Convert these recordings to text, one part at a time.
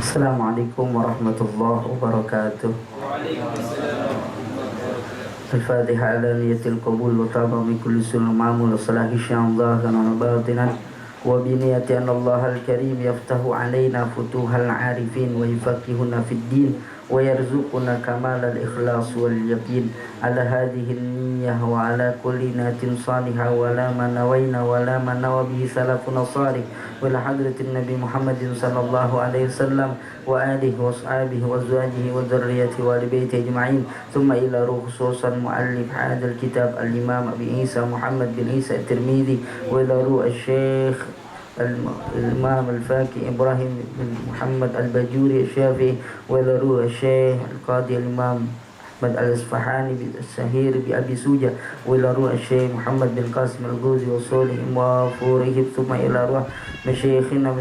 Assalamualaikum warahmatullahi wabarakatuh. الفاتحة على نية القبول وتابع بكل سر معمول وصلاح الشام ظاهرا وباطنا وبنية أن الله الكريم يفتح علينا فتوح العارفين ويفقهنا في الدين ويرزقنا كمال الإخلاص واليقين على هذه النية وعلى كل نية صالحة ولا ما نوينا ولا ما نوى به سلفنا الصالح وإلى حضرة النبي محمد صلى الله عليه وسلم وآله وأصحابه وأزواجه وذريته وآل بيته أجمعين ثم إلى روح خصوصا مؤلف هذا الكتاب الإمام أبي عيسى محمد بن عيسى الترمذي وإلى روح الشيخ الإمام الفاكي إبراهيم بن محمد الباجوري الشافعي وإلى روح الشيخ القاضي الإمام أحمد الإصفهاني الشهير بأبي سوجة وإلى روح الشيخ محمد بن قاسم الغوزي وصولهم وفورهم ثم إلى روح مشايخنا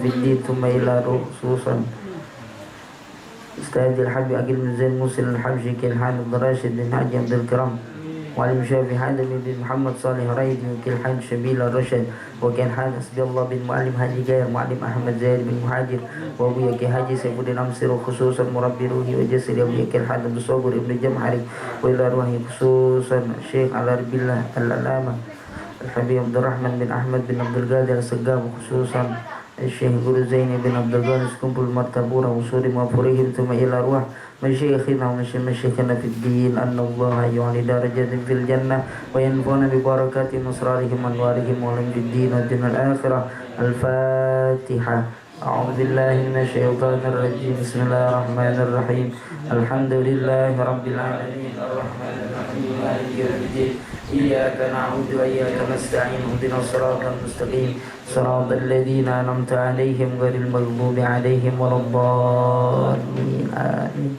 في الدين ثم إلى روح خصوصا أستاذ الحبيب أقل من زين موسى الحبشي كالحان الراشد بن حاج عبد الكرام وعلم شافي حادم بن محمد صالح رايد وكيل حاج شبيل الرشد وكان حاج حسبي الله بن معلم هادي غير معلم أحمد زاهر بن مهاجر وأبويا كهاجي سيف الدين أمصر وخصوصا مربي روحي وجسري أبويا كالحاج بن صابر بن جمحري وإلى روحي خصوصا الشيخ على رب الله العلامة الحبيب عبد الرحمن بن أحمد بن عبد القادر السقاف وخصوصا الشيخ guru Zaini bin Abdul Ghanis kumpul martabura usuri mafurihim thumma ila ruh masyayikhina wa masyayikhina fid din anna Allah yu'li darajatin fil jannah wa yanfa'una bi barakati nasrarihim anwarihim wa lam fid din wa din al akhirah al fatiha أعوذ بالله من الشيطان الرجيم بسم الله الرحمن الرحيم الحمد لله رب العالمين الرحمن الرحيم مالك يوم الدين إياك نعبد وإياك نستعين اهدنا الصراط المستقيم صراط الذين أنعمت عليهم غير المغضوب عليهم ولا الضالين آمين.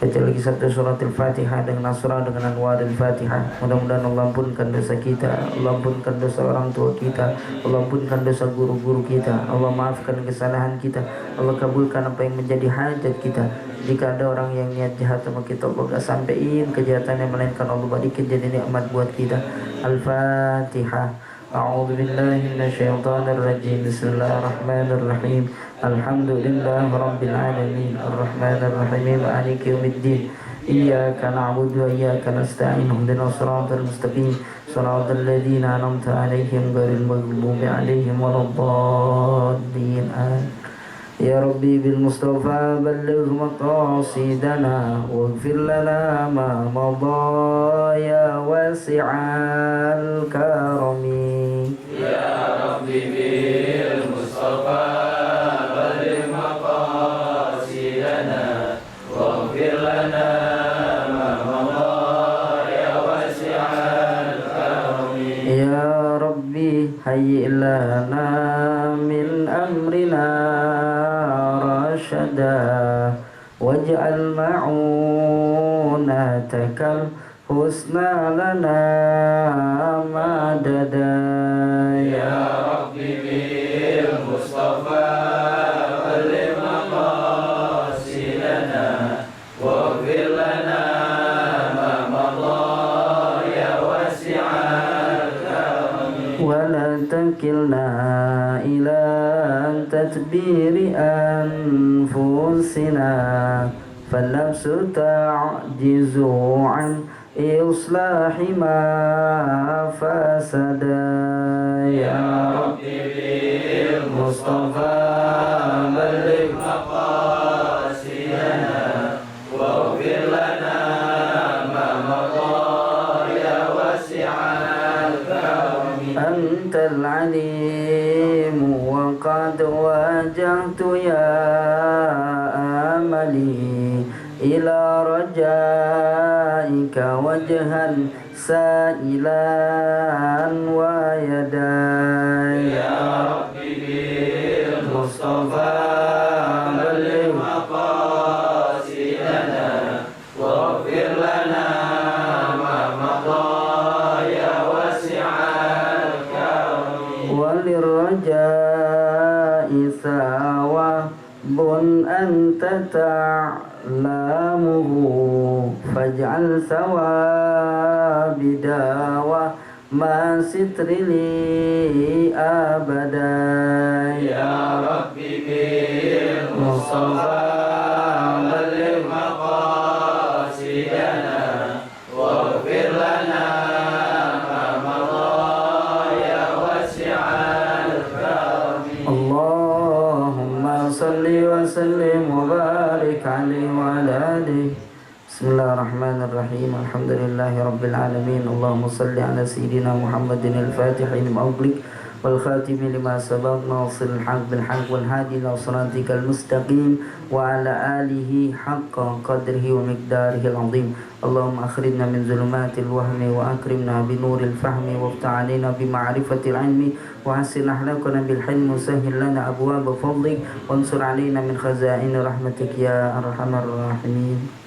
Baca lagi satu surat Al-Fatihah dengan surah dengan anwar Al-Fatihah. Mudah-mudahan Allah ampunkan dosa kita, Allah ampunkan dosa orang tua kita, Allah ampunkan dosa guru-guru kita, Allah maafkan kesalahan kita, Allah kabulkan apa yang menjadi hajat kita. Jika ada orang yang niat jahat sama kita, Allah gak sampein kejahatannya, melainkan Allah balikin jadi nikmat buat kita. Al-Fatihah. أعوذ بالله من الشيطان الرجيم بسم الله الرحمن الرحيم الحمد لله رب العالمين الرحمن الرحيم مالك يوم الدين إياك نعبد وإياك نستعين اهدنا الصراط المستقيم صراط الذين أنعمت عليهم غير المغضوب عليهم ولا الضالين آمين. يا ربي بالمصطفى بلغ مقاصدنا واغفر لنا ما مضى يا واسع الكرم يا ربي بالمصطفى بلغ مقاصدنا واغفر لنا ما مضى يا واسع الكرم يا ربي هيئ لنا من أمرنا رشدا واجعل معونتك الحسنى لنا مددا يا ربي بالمصطفى بلغ مقاصدنا واغفر لنا ما مضى يا واسع الكرم ولا تكلنا إلى تدبير أنفسنا فالنفس تعجز عن إصلاح ما فسد يا ربي بالمصطفى بلغ مقاصدنا واغفر لنا ما مضى يا واسع الكرم أنت العليم وقد وجهت يا أملي إلى رجائك وجها سائلا ويدا يا ربي بالمصطفى بلغ مقاصدنا واغفر لنا ما مضى يا واسع الكرم وللرجاء ثواب أنت تعلمه فاجعل ثواب داوى ما ستر لي أبدا يا ربي Mustafa balligh maqasidana waghfir lana ma madha ya wasi'al karami. Allahumma salli wa sallim wa barik alaihi wa ala alihi. Bismillahirrahmanirrahim. Alhamdulillahi rabbil alamin. Allahumma salli ala sayyidina Muhammadin al-Fatihi lima ughliq wal khatimi lima sabaq nasiril haqq bil haqq wal hadi ila siratikal mustaqim wa ala alihi haqqa qadrihi wa miqdarihi al-azim. Allahumma akhrijna min zulumatil wahmi wa akrimna bi nuril fahmi waftah alaina bi ma'rifatil ilmi wa hassin ahlakana bil hilmi wa sahhil lana abwaaba fadlik wansur alaina min khazaini rahmatik ya arhamar rahimin.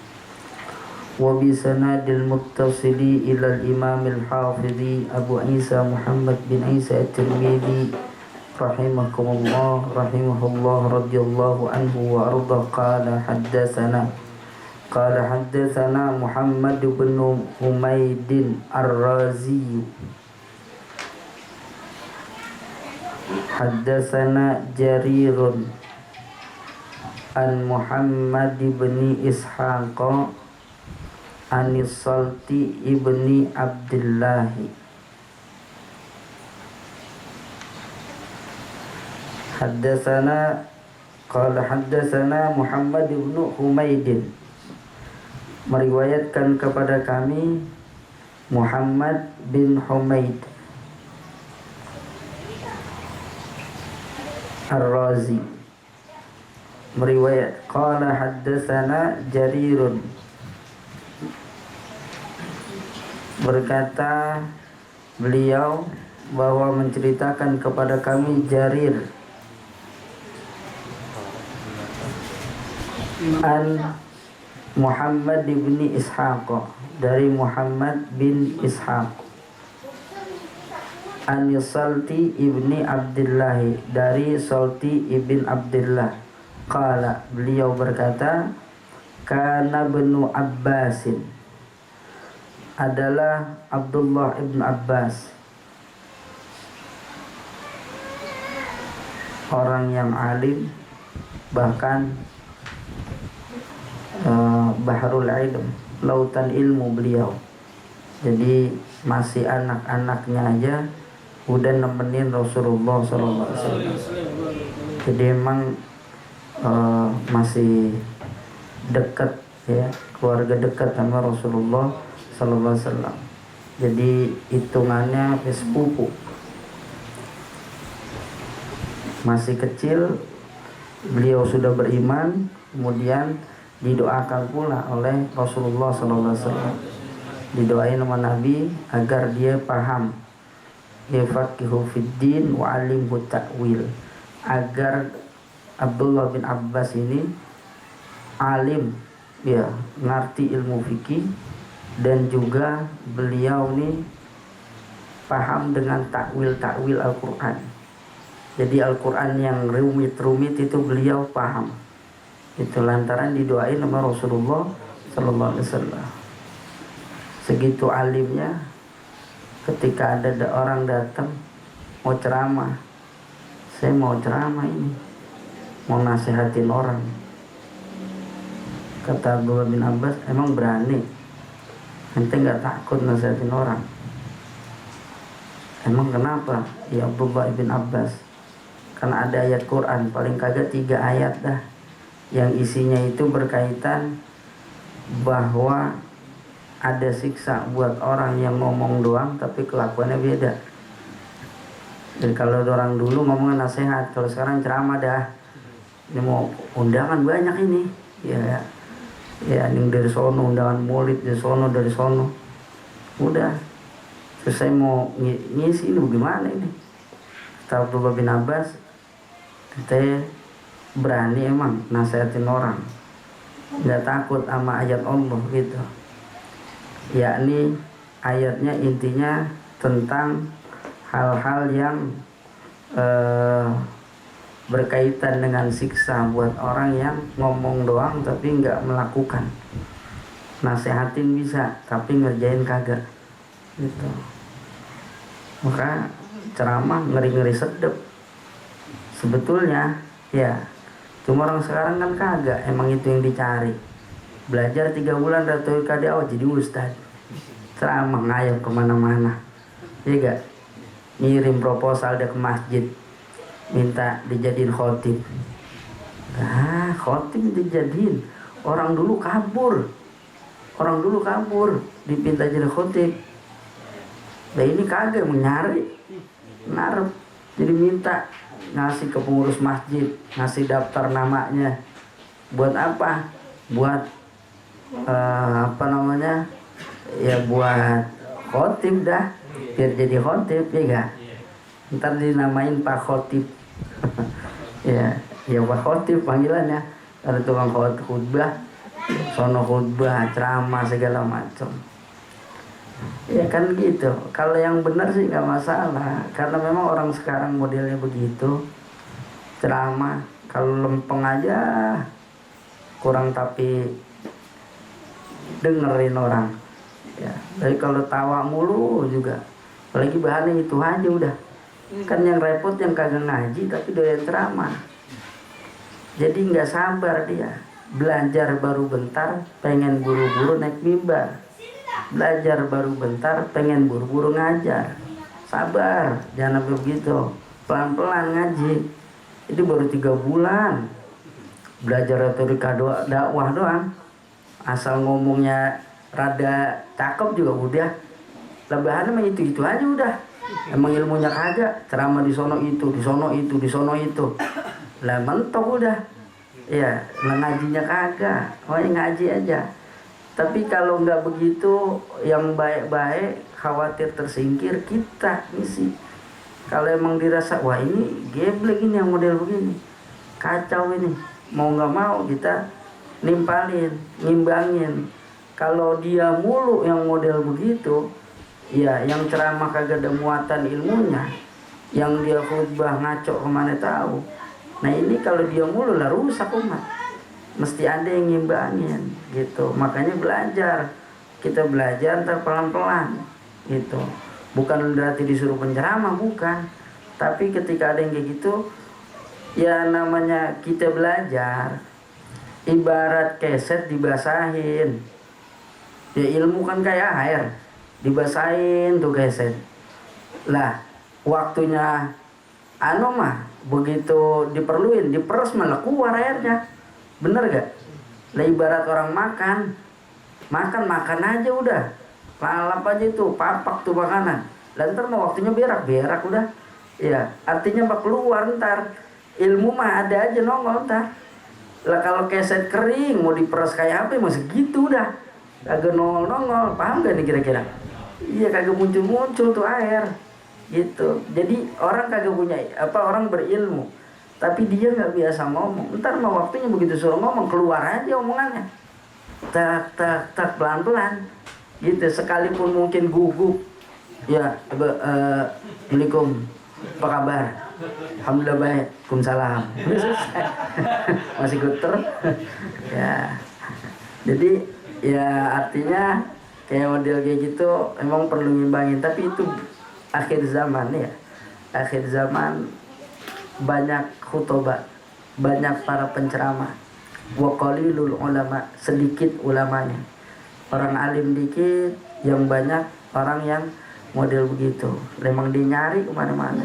وبسند المتصل إلى الإمام الحافظ أبو عيسى محمد بن عيسى الترمذي رحمه الله رضي الله عنه وأرضى قال حدثنا محمد بن حميد الرازي حدثنا جرير عن محمد بن إسحاق Anis Salti ibni Abdillahi Haddatsana Muhammad ibn Humaidin, meriwayatkan kepada kami Muhammad bin Humaid Ar-Razi meriwayat qala haddatsana Jarirun, berkata beliau bahwa menceritakan kepada kami Jarir an Muhammad bin Ishaq, dari Muhammad bin Ishaq, an Salti ibni Abdullah, dari Salti ibn Abdullah. Qala, beliau berkata, kana ibnu Abbasin, adalah Abdullah ibn Abbas, orang yang alim, bahkan bahrul ilm, lautan ilmu beliau. Jadi masih anak-anaknya aja udah nemenin Rasulullah SAW. Jadi emang masih dekat ya, keluarga dekat sama Rasulullah SAW. Jadi hitungannya sepupu. Masih kecil beliau sudah beriman, kemudian didoakan pula oleh Rasulullah SAW. Didoain sama Nabi agar dia paham, yafaqihu fid din wa alimhu ta'wil, agar Abdullah bin Abbas ini alim, ya, ngerti ilmu fikih, dan juga beliau ini paham dengan takwil Al-Quran. Jadi Al-Quran yang rumit-rumit itu beliau paham. Itu lantaran didoain sama Rasulullah Sallallahu Alaihi Wasallam. Segitu alimnya, ketika ada orang datang mau ceramah, saya mau ceramah ini, mau nasihatin orang. Kata Abdullah bin Abbas, emang berani? Ente nggak takut nasihatin orang? Emang kenapa? Ya Abdullah bin Abbas, karena ada ayat Quran, paling kagak 3 ayat dah, yang isinya itu berkaitan bahwa ada siksa buat orang yang ngomong doang tapi kelakuannya beda. Dan kalau orang dulu ngomongin nasihat, kalau sekarang ceramah dah. Ini mau undangan banyak ini, ya ini dari sono, undangan maulid dari sono, udah. Terus saya mau ngisi ini bagaimana ini? Kata Abdullah bin Abbas, kita berani emang nasihatin orang, nggak takut sama ayat Allah gitu. Yakni ayatnya intinya tentang hal-hal yang berkaitan dengan siksa buat orang yang ngomong doang tapi nggak melakukan. Nasihatin bisa tapi ngerjain kagak gitu. Maka ceramah ngeri-ngeri sedep sebetulnya ya. Cuma orang sekarang kan kagak, emang itu yang dicari. Belajar 3 bulan retorika dakwah jadi ustad, ceramah ngayap kemana-mana, iya gak? Ngirim proposal dia ke masjid, minta dijadiin khotib. Nah, khotib dijadiin. Orang dulu kabur dipinta jadi khotib. Nah ini kagak menyari, ngarep, jadi minta ngasih ke pengurus masjid, ngasih daftar namanya. Buat apa? Buat ya buat khotib dah, biar jadi khotib, ya gak? Ntar dinamain Pak Khotib. ya Pak Khotib panggilannya. Ada tukang khutbah, sono khutbah, ceramah segala macam. Ya kan gitu. Kalau yang benar sih nggak masalah, karena memang orang sekarang modelnya begitu. Ceramah kalau lempeng aja kurang, tapi dengerin orang. Ya, dari kalau tawa mulu juga, apalagi bahannya itu aja udah. Kan yang repot yang kagak ngaji tapi doyan ceramah. Jadi nggak sabar dia. Belajar baru bentar, pengen buru-buru naik mimbar. Belajar baru bentar, pengen buru-buru ngajar. Sabar, jangan sampai begitu. Pelan-pelan ngaji. Itu baru 3 bulan. Belajar retorika dakwah doang. Asal ngomongnya rada cakep juga udah. Lebahannya mah itu aja udah. Emang ilmunya kagak, ceramah di sono itu, di sono itu, di sono itu. Lah mentok udah. Ya, ngajinya kagak. Ngaji aja. Tapi kalau nggak begitu, yang baik-baik khawatir tersingkir, kita ngisi. Kalau emang dirasa wah ini geblek ini yang model begini, kacau ini, mau nggak mau kita nimpalin, ngimbangin. Kalau dia mulu yang model begitu, ya yang ceramah kagak ada muatan ilmunya, yang dia khutbah ngaco kemana tahu. Nah ini kalau dia mulu lah rusak umat. Mesti ada yang ngimbangin gitu. Makanya belajar, kita belajar ntar pelan-pelan gitu. Bukan berarti disuruh penceramah, bukan. Tapi ketika ada yang kayak gitu, ya namanya kita belajar. Ibarat keset dibasahin. Ya ilmu kan kayak air, dibasahin tuh keset. Lah waktunya mah begitu diperluin, diperes malah keluar airnya. Bener gak? Lah ibarat orang makan aja udah, lalap aja itu, papak tuh makanan. Lah ntar mau waktunya berak udah. Ya artinya bak keluar ntar. Ilmu mah ada aja nongol ntar. Lah kalau keset kering mau diperes kayak apa masih gitu udah. Kagak nongol, paham gak nih kira-kira? Iya kagak muncul tuh air. Gitu. Jadi orang kagak punya orang berilmu, tapi dia nggak biasa ngomong. Ntar mau waktunya begitu suruh ngomong keluar aja omongannya, tak pelan-pelan gitu. Sekalipun mungkin gugup, ya Assalamualaikum, apa kabar? Alhamdulillah baik, Waalaikumsalam. Masih guter. Ya jadi ya artinya kayak model kayak gitu emang perlu ngimbangin. Tapi itu akhir zaman ya, akhir zaman banyak khutbah, banyak para penceramah. Wa qalilul ulama, sedikit ulamanya. Orang alim dikit, yang banyak orang yang model begitu. Memang dia nyari kemana-mana,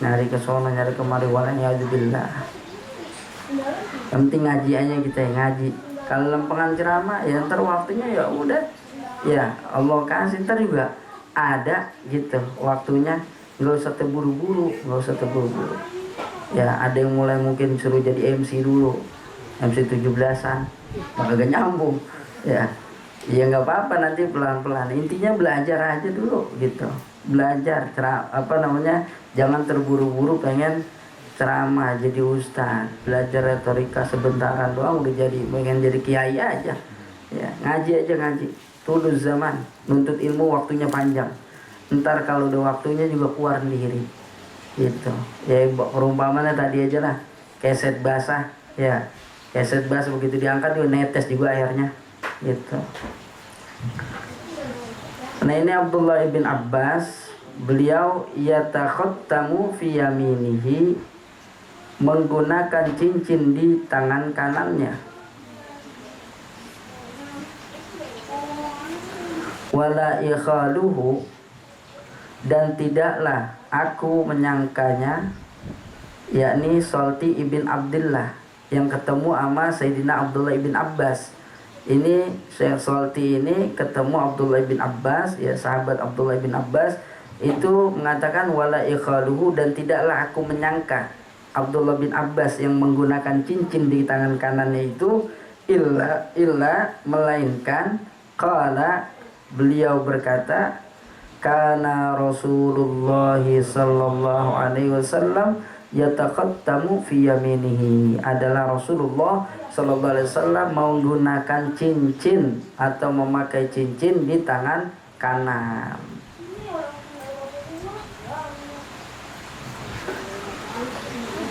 nyari ke sono, nyari kemari, walayyazubillah. Yang penting ngaji aja kita yang ngaji. Kalau lempengan ceramah ya ntar waktunya ya udah, ya Allah kasih ntar juga ada gitu waktunya. Nggak usah terburu-buru. Ya ada yang mulai mungkin suruh jadi MC dulu, MC 17-an, agak nyambung. Ya nggak apa-apa, nanti pelan-pelan. Intinya belajar aja dulu gitu. Belajar jangan terburu-buru pengen ceramah jadi ustaz. Belajar retorika sebentaran doang udah pengen jadi kiai aja. Ya ngaji aja ngaji. Tulus zaman, nuntut ilmu waktunya panjang. Ntar kalau udah waktunya juga keluar sendiri. Gitu. Ya perumpamannya tadi aja lah. Keset basah, ya. Keset basah begitu diangkat juga netes juga airnya. Gitu. Nah ini Abdullah ibn Abbas, beliau yatakhattamu fi yaminihi menggunakan cincin di tangan kanannya. Wala ikhaluhu, dan tidaklah aku menyangkanya, yakni Salti ibn Abdullah yang ketemu sama Sayyidina Abdullah ibn Abbas. Ini Syekh Salti ini ketemu Abdullah ibn Abbas, ya sahabat Abdullah ibn Abbas, itu mengatakan wala ikhaluhu, dan tidaklah aku menyangka Abdullah bin Abbas yang menggunakan cincin di tangan kanannya itu illa melainkan qala, beliau berkata, kana Rasulullah sallallahu alaihi wasallam yataqattamu fi yaminihi, adalah Rasulullah sallallahu alaihi wasallam menggunakan cincin atau memakai cincin di tangan kanan.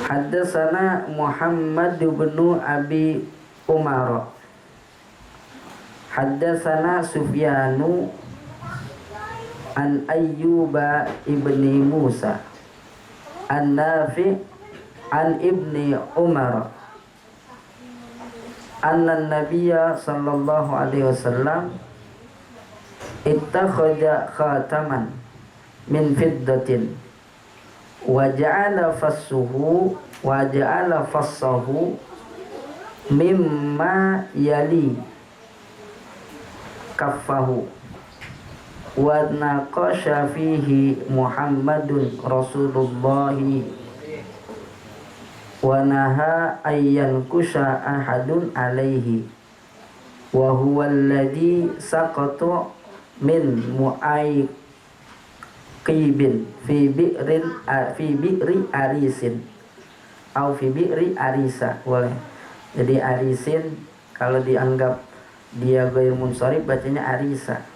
Haddatsana Muhammad bin Abi Umar, haddatsana Sufyanu an Ayyuba ibni Musa an Nafi an ibni Umar anna Nabiyya sallallahu alaihi wasallam ittakhadha khataman min fiddatin wa ja'ala fassahu mimma yali kaffahu wa naqasha fihi Muhammadun Rasulullah wa naha ayyan kusha ahadun alaihi wa huwa alladhi saqata min mu'aykibin fi bi'ri arisin au fi bi'ri arisa, boleh. Jadi arisin kalau dianggap dia ghair munsharif bacanya arisa.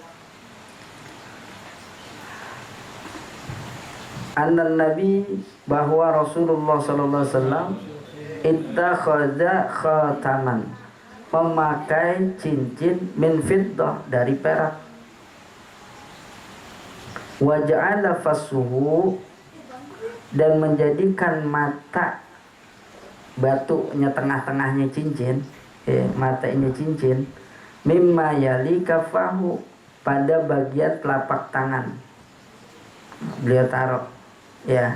Annan Nabi, bahwa Rasulullah sallallahu alaihi wasallam ittakhadha khataman, memakai cincin min fiddah, dari perak, wa ja'ala fassuhu, dan menjadikan mata batunya tengah-tengahnya cincin, matanya cincin, mimma yali kafahu, pada bagian telapak tangan beliau taruh, ya.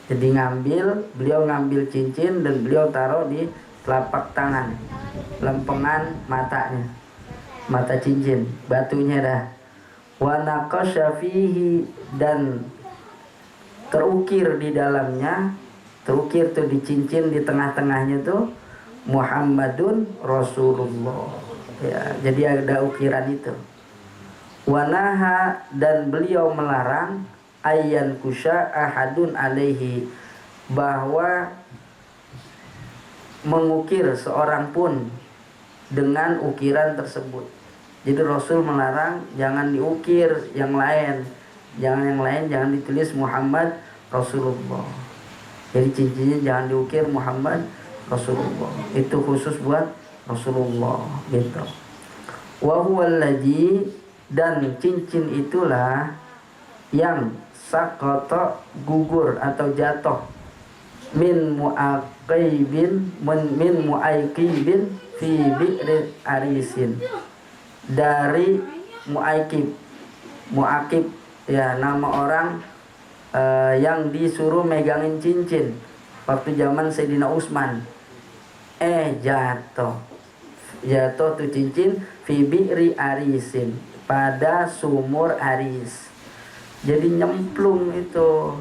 Jadi beliau ngambil cincin dan beliau taruh di telapak tangan, lempengan matanya, mata cincin, batunya dah. Wa naqasha fihi, dan terukir di dalamnya, terukir tuh di cincin di tengah-tengahnya tuh Muhammadun Rasulullah, ya. Jadi ada ukiran itu. Wa naha, dan beliau melarang ayyan kusha ahadun alaihi, bahwa mengukir seorang pun dengan ukiran tersebut. Jadi Rasul melarang jangan diukir yang lain, jangan ditulis Muhammad Rasulullah. Jadi cincinnya jangan diukir Muhammad Rasulullah, itu khusus buat Rasulullah gitu. Wa huwal ladzi, dan cincin itulah yang sakata, gugur atau jatuh, min mu'aykibin fi bi'ri arisin, dari mu'akib, ya, nama orang yang disuruh megangin cincin waktu zaman Sayyidina Utsman. Jatuh tuh cincin fi bi'ri arisin, pada sumur Aris. Jadi nyemplung itu,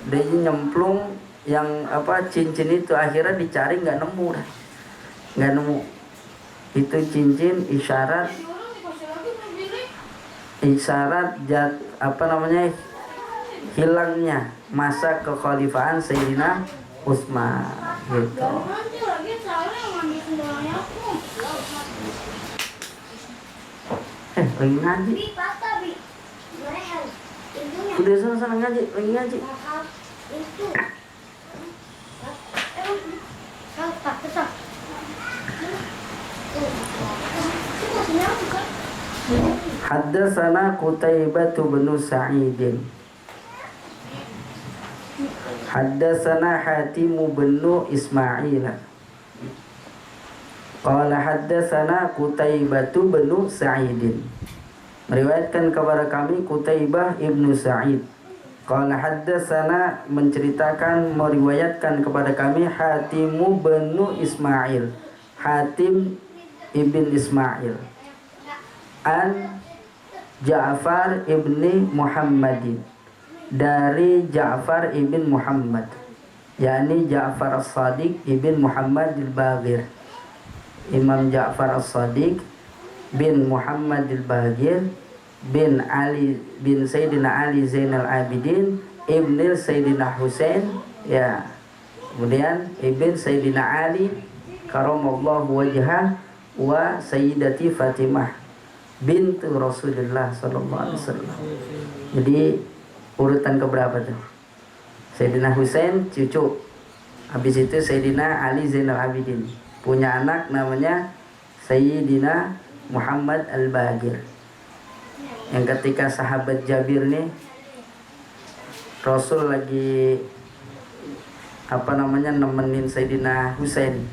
dia nyemplung yang cincin itu, akhirnya dicari nggak nemu. Itu cincin isyarat hilangnya masa kekhalifahan Sayyidina Utsman gitu. Lagi ngaji. Udah sana ngaji, lagi ngaji. Haddatsana Qutaibah bin Sa'id, Haddatsana Hatim bin Ismail. Qala haddatsana Qutaibah bin Sa'id. Meriwayatkan kepada kami Qutaibah ibnu Sa'id. Qala haddatsana, menceritakan, meriwayatkan kepada kami Hatim bin Ismail. Hatim ibn Ismail an Ja'far ibni Muhammadin, dari Ja'far ibn Muhammad, yakni Ja'far as-Sadiq ibn Muhammad al-Baghir. Imam Ja'far as-Sadiq bin Muhammad al-Baghir bin Ali bin Sayyidina Ali Zainal Abidin ibn Sayyidina Husain, ya. Kemudian ibn Sayyidina Ali karamallahu wajhah wa Sayyidati Fatimah bintu Rasulullah sallallahu alaihi wasallam. Jadi urutan keberapa tuh? Sayyidina Husain cucu. Habis itu Sayyidina Ali Zainal Abidin punya anak namanya Sayyidina Muhammad Al-Baghir. Yang ketika sahabat Jabir nih, Rasul lagi nemenin Sayyidina Husain.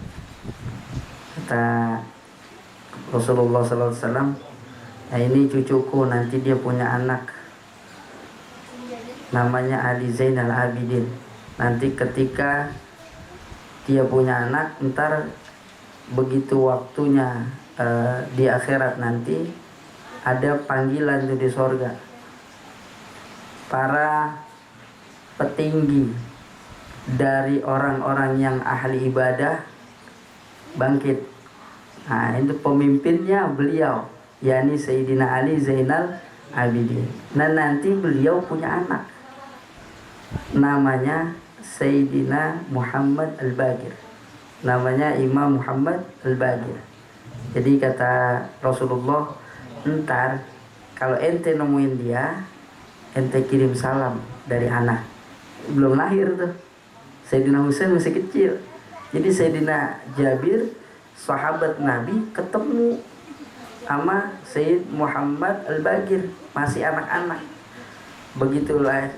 Kata Rasulullah sallallahu alaihi wasallam, ini cucuku, nanti dia punya anak namanya Ali Zainal Abidin. Nanti ketika dia punya anak, ntar begitu waktunya di akhirat nanti ada panggilan tuh di sorga. Para petinggi dari orang-orang yang ahli ibadah bangkit. Nah, itu pemimpinnya beliau, yakni Sayyidina Ali Zainal Abidin. Nah, nanti beliau punya anak namanya Sayyidina Muhammad Al-Baghir, namanya Imam Muhammad Al-Baghir. Jadi kata Rasulullah, ntar kalau ente nemuin dia, ente kirim salam dari anak. Belum lahir tuh, Sayyidina Husain masih kecil. Jadi Sayyidina Jabir, sahabat Nabi, ketemu sama Sayyid Muhammad Al-Baghir, masih anak-anak. Begitulah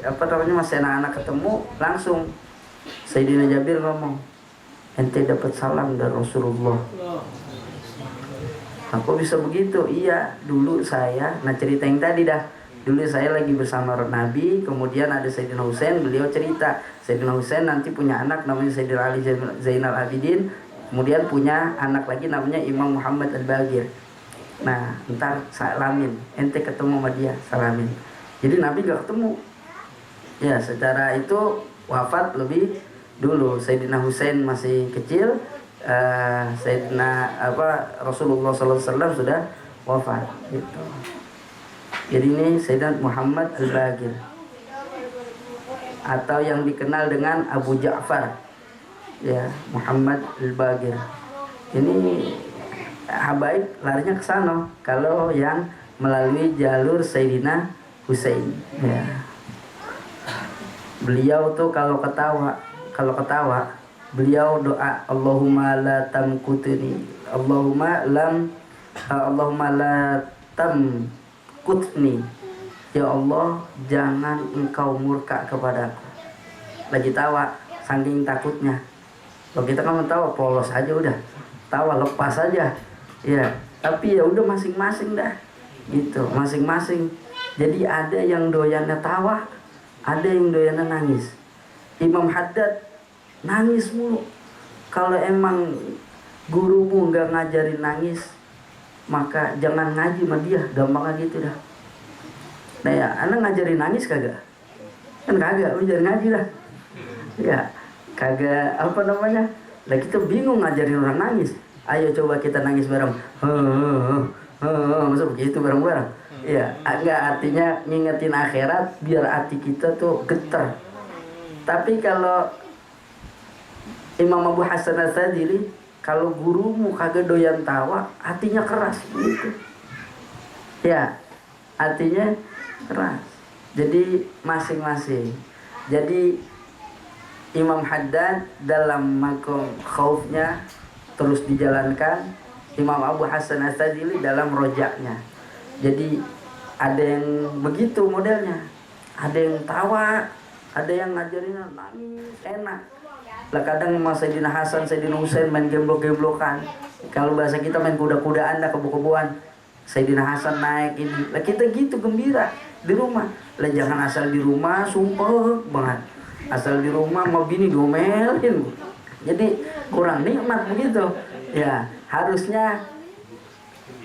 masih anak-anak ketemu, langsung Sayyidina Jabir ngomong, ente dapat salam dari Rasulullah. Aku bisa begitu? Iya, dulu saya, cerita yang tadi dah. Dulu saya lagi bersama Nabi, kemudian ada Sayyidina Husain, beliau cerita Sayyidina Husain nanti punya anak namanya Sayyidina Ali Zainal Abidin, kemudian punya anak lagi namanya Imam Muhammad Al-Baghir. Nah, ntar salamin, ente ketemu sama dia, salamin. Jadi Nabi gak ketemu. Ya, secara itu wafat lebih dulu. Sayyidina Husain masih kecil, Rasulullah SAW sudah wafat gitu. Jadi ini Sayyidina Muhammad Al-Baghir, atau yang dikenal dengan Abu Ja'far, ya, Muhammad Al-Baghir. Ini habaib larinya ke sana kalau yang melalui jalur Sayyidina Husain, ya. Beliau tuh kalau ketawa beliau doa, Allahumma la tamkutni, Allahumma la tamkutni, ya Allah jangan engkau murka kepadaku. Lagi tawa saking takutnya. Kalau kita kan tawa polos aja udah, tawa lepas aja, ya. Tapi ya udah masing-masing dah, gitu, masing-masing. Jadi ada yang doyannya tawa, ada yang doyannya nangis. Imam Haddad nangis mulu. Kalau emang gurumu nggak ngajarin nangis, maka jangan ngaji sama dia, gampangnya gitu dah. Nah ya, anak ngajarin nangis kagak? Kan kagak, lu jangan ngaji lah. Ya, kagak Lah kita bingung ngajarin orang nangis. Ayo coba kita nangis bareng. Masa begitu bareng-bareng? Ya, enggak, artinya ngingetin akhirat biar hati kita tuh getar. Tapi kalau Imam Abu Hasan As-Sadili, kalau gurumu kagak doyan tawa, hatinya keras gitu. Ya, artinya keras. Jadi masing-masing. Jadi Imam Haddad dalam makom khaufnya terus dijalankan, Imam Abu Hasan As-Sadili dalam rojaknya. Jadi ada yang begitu modelnya, ada yang tawa Ada yang ngajarin nangis enak. Lah kadang sama Sayyidina Hasan, Sayyidina Husain main gemblok-gemblokan. Kalau bahasa kita main kuda-kudaan dah, kebo-keboan. Sayyidina Hasan naik ini. Lah kita gitu gembira di rumah. Lah jangan asal di rumah sumpah banget. Asal di rumah mau bini diomelin. Jadi kurang nikmat begitu. Ya, harusnya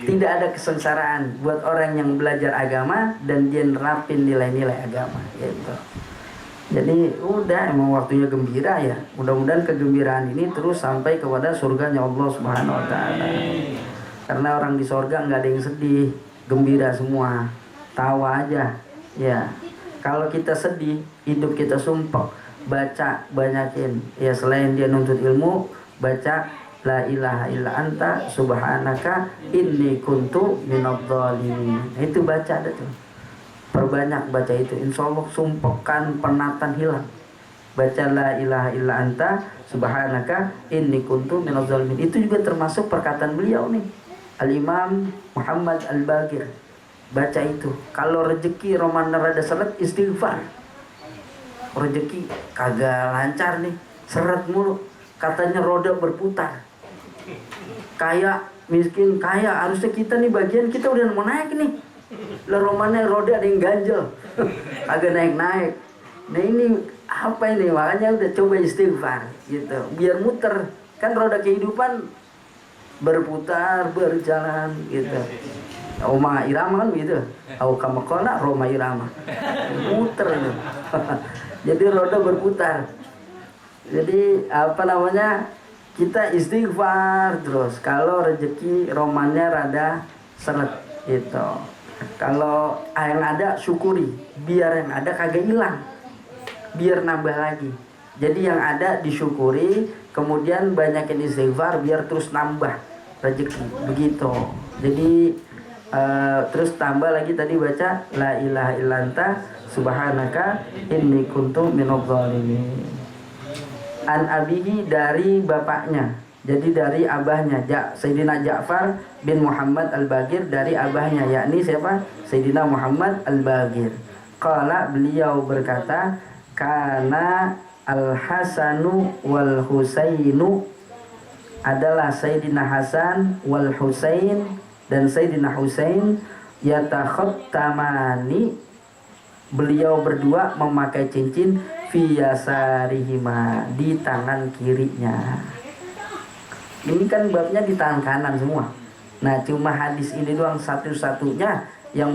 tidak ada kesengsaraan buat orang yang belajar agama dan dia nerapin nilai-nilai agama gitu. Jadi udah emang waktunya gembira ya. Mudah-mudahan kegembiraan ini terus sampai kepada surganya Allah Subhanahu wa taala. Karena orang di surga nggak ada yang sedih, gembira semua, tawa aja. Ya. Kalau kita sedih, hidup kita sumpah, baca banyakin. Ya selain dia nuntut ilmu, baca la ilaha illa anta subhanaka inni kuntu minadh-dhalimin. Itu baca ada tuh. Perbanyak baca itu, insya Allah sumpahkan penatan hilang. Baca la ilaha illa anta subhanaka inni kuntu minadh-dhalimin. Itu juga termasuk perkataan beliau nih, Al-Imam Muhammad Al-Baqir. Baca itu. Kalau rezeki romana rada seret, istighfar. Rezeki kagak lancar nih, seret mulu, katanya roda berputar. Kaya miskin kaya, harusnya kita nih bagian kita udah mau naik nih. Lah romannya roda ada yang ganjel, agak naik-naik. Nah ini apa ini? Makanya udah coba istighfar gitu, biar muter. Kan roda kehidupan berputar, berjalan gitu. Roma irama kan gitu. Au kamakona Roma irama. Muter itu. Jadi roda berputar. Jadi apa namanya? Kita istighfar terus. Kalau rezeki romannya rada seret gitu. Kalau yang ada syukuri, biar yang ada kagak hilang, biar nambah lagi. Jadi yang ada disyukuri, kemudian banyakin istighfar biar terus nambah rezeki begitu. Jadi terus tambah lagi tadi baca la ilaha illa anta subhanaka inni kuntu minadh-dhalimin. An abihi, dari bapaknya, jadi dari abahnya, Sayyidina Ja'far bin Muhammad Al-Baqir, dari abahnya, yakni siapa? Sayyidina Muhammad Al-Baqir. Qala, beliau berkata, kana Al-Hasanu wal Husainu, adalah Sayyidina Hasan wal Husain dan Sayyidina Husain, yatakhattamani, beliau berdua memakai cincin, fi yasarihima, di tangan kirinya. Ini kan babnya di tangan kanan semua. Nah cuma hadis ini doang satu-satunya yang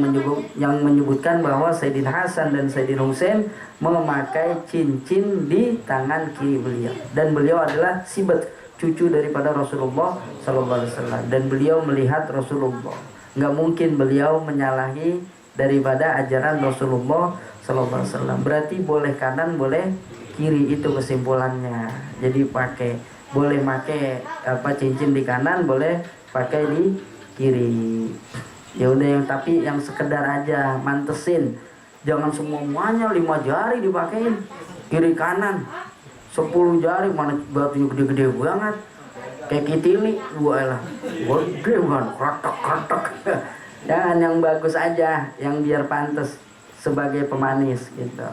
menyebutkan bahwa Sayyidina Hasan dan Sayyidina Husain memakai cincin di tangan kiri beliau. Dan beliau adalah sibat, cucu daripada Rasulullah Sallallahu Alaihi Wasallam. Dan beliau melihat Rasulullah. Nggak mungkin beliau menyalahi daripada ajaran Rasulullah Sallallahu Alaihi Wasallam. Berarti boleh kanan, boleh kiri, itu kesimpulannya. Jadi boleh pakai cincin di kanan, boleh pakai di kiri. Ya udah, yang tapi yang sekedar aja mantesin. Jangan semuanya 5 jari dipakein kiri kanan. 10 jari mana batunya gede-gede banget. Kayak kitili gua lah. Gede banget, kratak-kratak. Jangan, yang bagus aja, yang biar pantas sebagai pemanis gitu.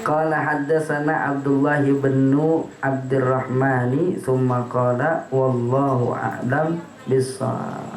Qala haddatsana Abdullah bin Abdurrahmani tsumma qala wallahu a'lam bissawab.